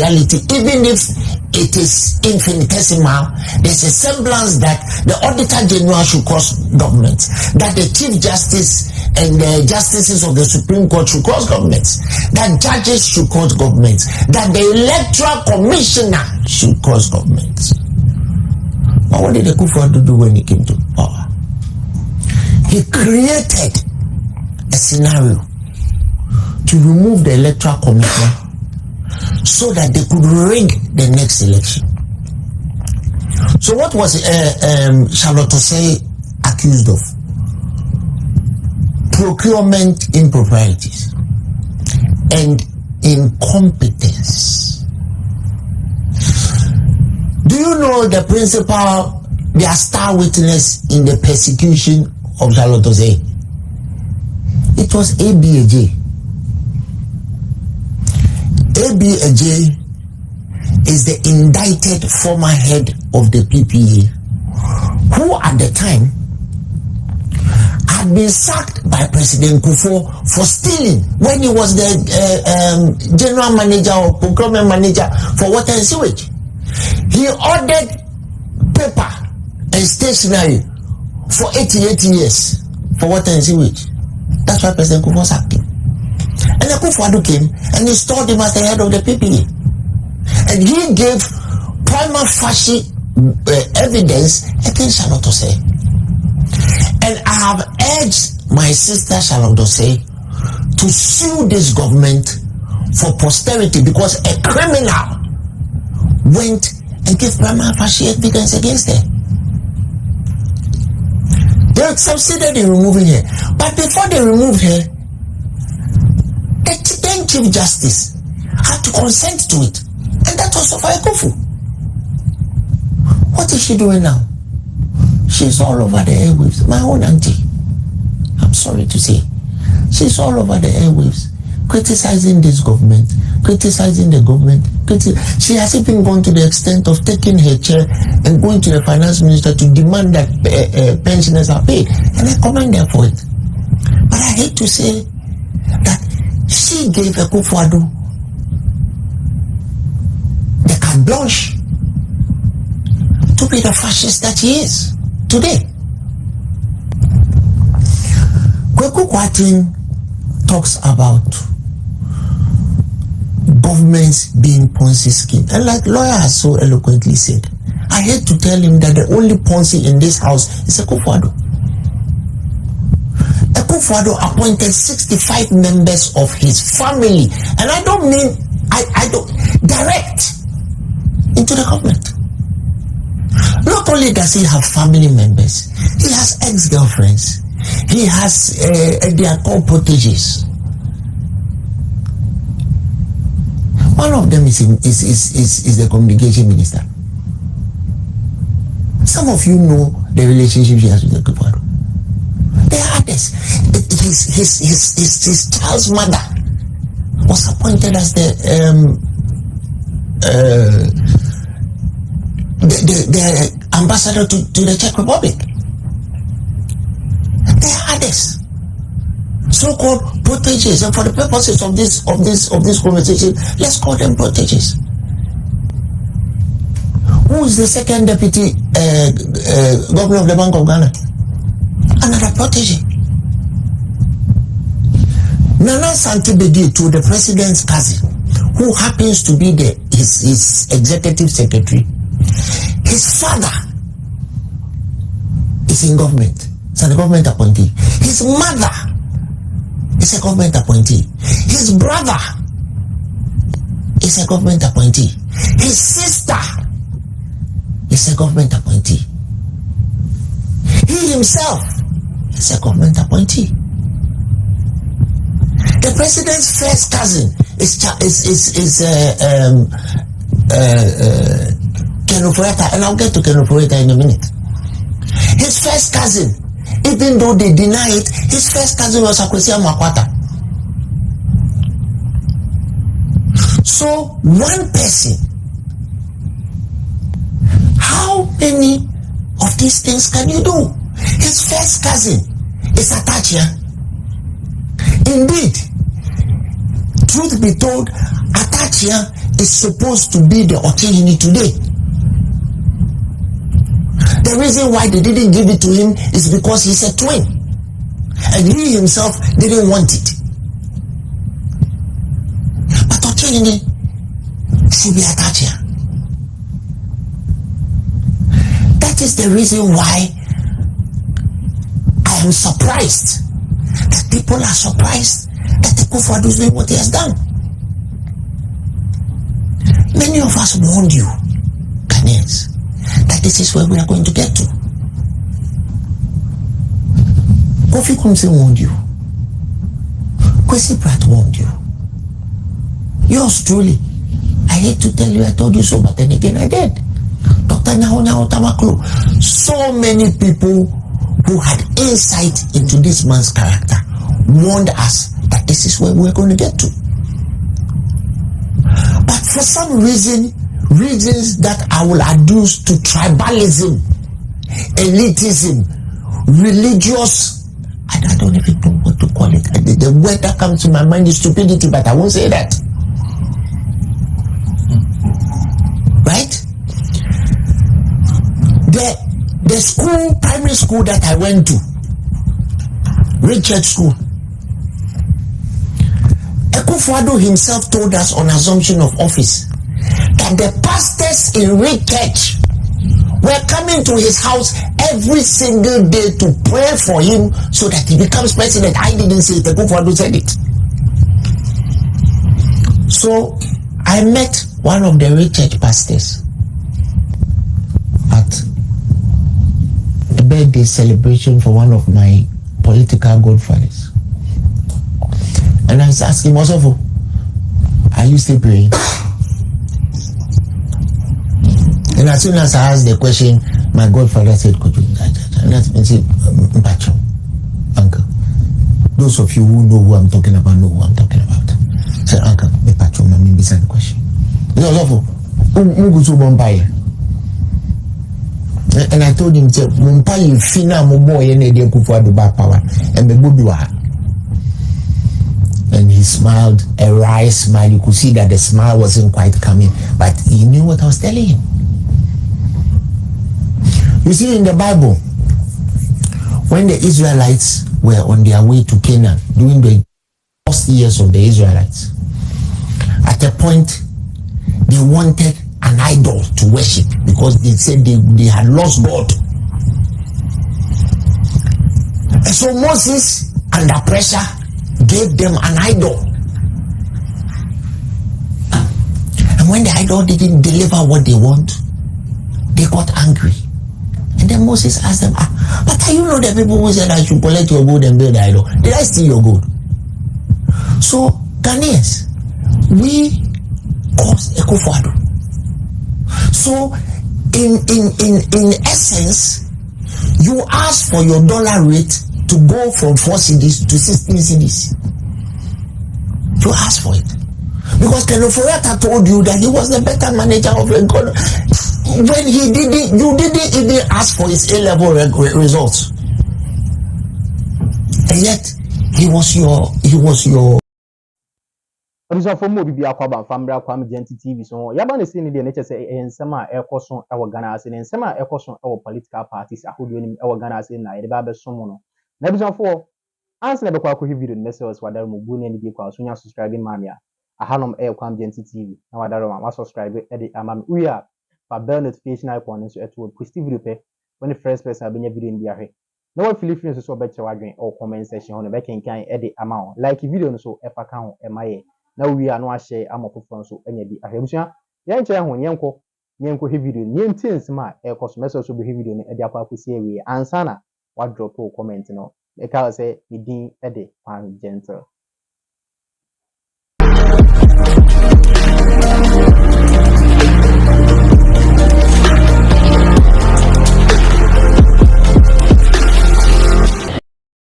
partiality, even if it is infinitesimal. There's a semblance that the Auditor General should cross governments, that the Chief Justice and the Justices of the Supreme Court should cross governments, that judges should cross governments, that the Electoral Commissioner should cross governments. But what did Akuffo Addo do when he came to power? He created a scenario to remove the Electoral Commissioner so that they could rig the next election. So what was Charlotte Osei accused of? Procurement improprieties and incompetence. Do you know the principal, their star witness in the persecution of Charlotte Osei? It was ABAJ. ABAJ is the indicted former head of the PPA, who at the time had been sacked by President Akuffo for stealing when he was the general manager or procurement manager for water and sewage. He ordered paper and stationery for 88 years for water and sewage. That's why President Akuffo sacked him. And Akuffo Addo came and installed him as the head of the PPA. And he gave prima facie evidence against Charlotte Osei. And I have urged my sister Charlotte Osei to sue this government for posterity, because a criminal went and gave prima facie evidence against her. They succeeded in removing her. But before they removed her, the then Chief Justice had to consent to it. And that was for Akuffo. What is she doing now? She's all over the airwaves. My own auntie, I'm sorry to say, she's all over the airwaves, criticizing this government, criticizing the government. She has even gone to the extent of taking her chair and going to the finance minister to demand that pensioners are paid. And I commend her for it. But I hate to say that she gave Akuffo Addo the carte blanche to be the fascist that he is today. Kweku Kwatin talks about governments being Ponzi scheme, and like lawyer has so eloquently said, I hate to tell him that the only Ponzi in this house is Akuffo Addo. Akuffo Addo appointed 65 members of his family, and I don't mean I don't direct into the government. Not only does he have family members, he has ex-girlfriends, he has they are called proteges. One of them is the communication minister. Some of you know the relationship he has with Akuffo Addo. There are others. His child's mother was appointed as the ambassador to the Czech Republic. There are others, so-called proteges, and for the purposes of this conversation, let's call them proteges. Who is the second deputy governor of the Bank of Ghana? Another protege. Nana Santibedi, to the president's cousin, who happens to be his executive secretary. His father is in government. It's a government appointee. His mother is a government appointee. His brother is a government appointee. His sister is a government appointee. He himself is a government appointee. The president's first cousin is and I'll get to Kenofureta in a minute. His first cousin, even though they deny it, his first cousin was Akwesi Makwata. So one person, how many of these things can you do? His first cousin is Atachia. Indeed, truth be told, Atachia is supposed to be the occasion today. The reason why they didn't give it to him is because he's a twin. And he himself didn't want it. But occasionally, should be attached here. That is the reason why I am surprised that people are surprised that Akuffo Addo is doing what he has done. Many of us warned you, Ghanaians, that this is where we are going to get to. Kofi Kumse warned you. Kwesi Pratt warned you. Yours truly. I hate to tell you I told you so, but then again I did. Dr. Nyaho Tamaklo. So many people who had insight into this man's character warned us that this is where we're going to get to. But for some reasons that I will adduce to tribalism, elitism, religious, I don't even know what to call it. The word that comes to my mind is stupidity, but I won't say that. Right? The school, primary school that I went to, Richard School, Akuffo Addo himself told us on assumption of office that the pastors in Richard were coming to his house every single day to pray for him so that he becomes president. I didn't say it, Akuffo Addo said it. So I met one of the Richard pastors at a birthday celebration for one of my political godfathers. And I was asking him, Osofo, are you still praying? And as soon as I asked the question, my godfather said, could you? And that's been said, Mpacho, uncle. Those of you who know who I'm talking about know who I'm talking about. I said, uncle, Mpacho, let me listen to the question. Osofo, Mugusu Bombay. And I told him, Mumpai fina mubo yene de Akuffo Addo back power and the Bubiwa. And he smiled, a wry smile. You could see that the smile wasn't quite coming, but he knew what I was telling him. You see, in the Bible, when the Israelites were on their way to Canaan, during the first years of the Israelites, at a point, they wanted an idol to worship because they said they had lost God. And so Moses, under pressure, gave them an idol. And when the idol didn't deliver what they want, they got angry. And then Moses asked them, but are you not the people who said I should collect your gold and build the idol? Did I steal your gold? So, Ghanaians, we caused Akuffo Addo. So, in essence, you ask for your dollar rate to go from 4 cedis to 16 cedis. You ask for it. Because Kenoforiata told you that he was the better manager of the economy. When he did it, you didn't even ask for his A-level results. And yet, he was your Obisa for mo bibia kwaba famra kwam Gente TV so yaba ne sini de ne chese ensema ekoso ewo Ghana ase ne ensema ekoso ewo political parties ahodo nim ewo Ghana ase na yede ba be somo no na obisa for answer be kwa akɔhwe video ne message wadar mo bu ne bi kwa so nya subscribe mamia ahanom kwam Gente TV na wadar ma subscribe e de amam uya fa bell notification icon so eto post video pe when the first person abenya video ndi ahwe na wa Philippines so be che wadwen o comment section ho ne be kenkan e de ama like video no so e fa kan ho e maye na we are no ahye amofofo so anya bi ahebusua yen kye ho nyenko he video nyentin nsema e koso message so be he video ne e de akwa akosi awie ansa na wa drop comment no e ka say me din e de Pan Gentle